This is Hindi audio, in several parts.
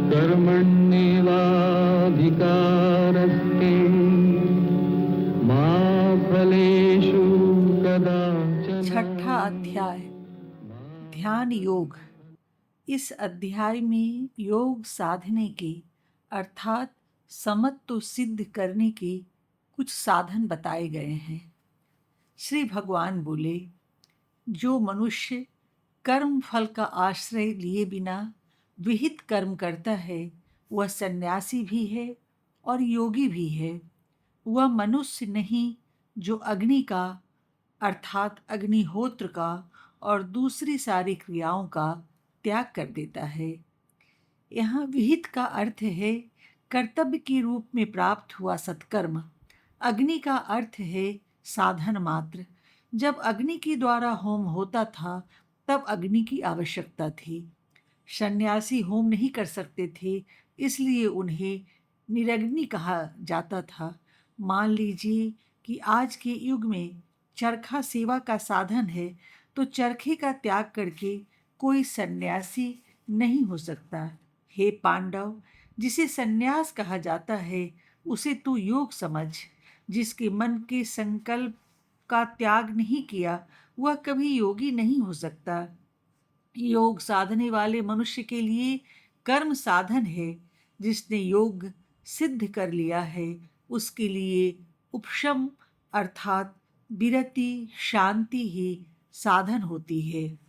कर्मण्येवाधिकारस्ते मा फलेषु कदाचन। छठा अध्याय, ध्यान योग। इस अध्याय में योग साधने के अर्थात समत्व सिद्ध करने के कुछ साधन बताए गए हैं। श्री भगवान बोले, जो मनुष्य कर्म फल का आश्रय लिए बिना विहित कर्म करता है वह सन्यासी भी है और योगी भी है। वह मनुष्य नहीं जो अग्नि का अर्थात अग्निहोत्र का और दूसरी सारी क्रियाओं का त्याग कर देता है। यहाँ विहित का अर्थ है कर्तव्य के रूप में प्राप्त हुआ सत्कर्म। अग्नि का अर्थ है साधन मात्र। जब अग्नि के द्वारा होम होता था तब अग्नि की आवश्यकता थी। सन्यासी होम नहीं कर सकते थे, इसलिए उन्हें निरग्नि कहा जाता था। मान लीजिए कि आज के युग में चरखा सेवा का साधन है, तो चरखे का त्याग करके कोई सन्यासी नहीं हो सकता। हे पांडव, जिसे सन्यास कहा जाता है उसे तू योग समझ। जिसके मन के संकल्प का त्याग नहीं किया वह कभी योगी नहीं हो सकता। योग साधने वाले मनुष्य के लिए कर्म साधन है। जिसने योग सिद्ध कर लिया है उसके लिए उपशम अर्थात विरति शांति ही साधन होती है।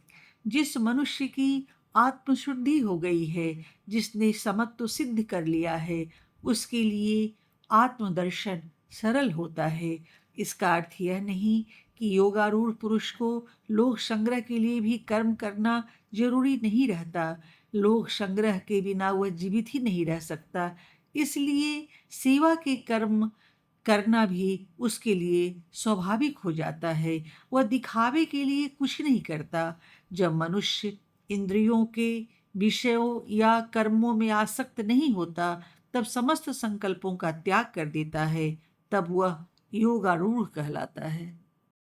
जिस मनुष्य की आत्मशुद्धि हो गई है, जिसने समत्व सिद्ध कर लिया है, उसके लिए आत्मदर्शन सरल होता है। इसका अर्थ यह नहीं कि योगारूढ़ पुरुष को लोक संग्रह के लिए भी कर्म करना जरूरी नहीं रहता। लोक संग्रह के बिना वह जीवित ही नहीं रह सकता। इसलिए सेवा के कर्म करना भी उसके लिए स्वाभाविक हो जाता है। वह दिखावे के लिए कुछ नहीं करता। जब मनुष्य इंद्रियों के विषयों या कर्मों में आसक्त नहीं होता, तब समस्त संकल्पों का त्याग कर देता है, तब वह योगारूढ़ कहलाता है।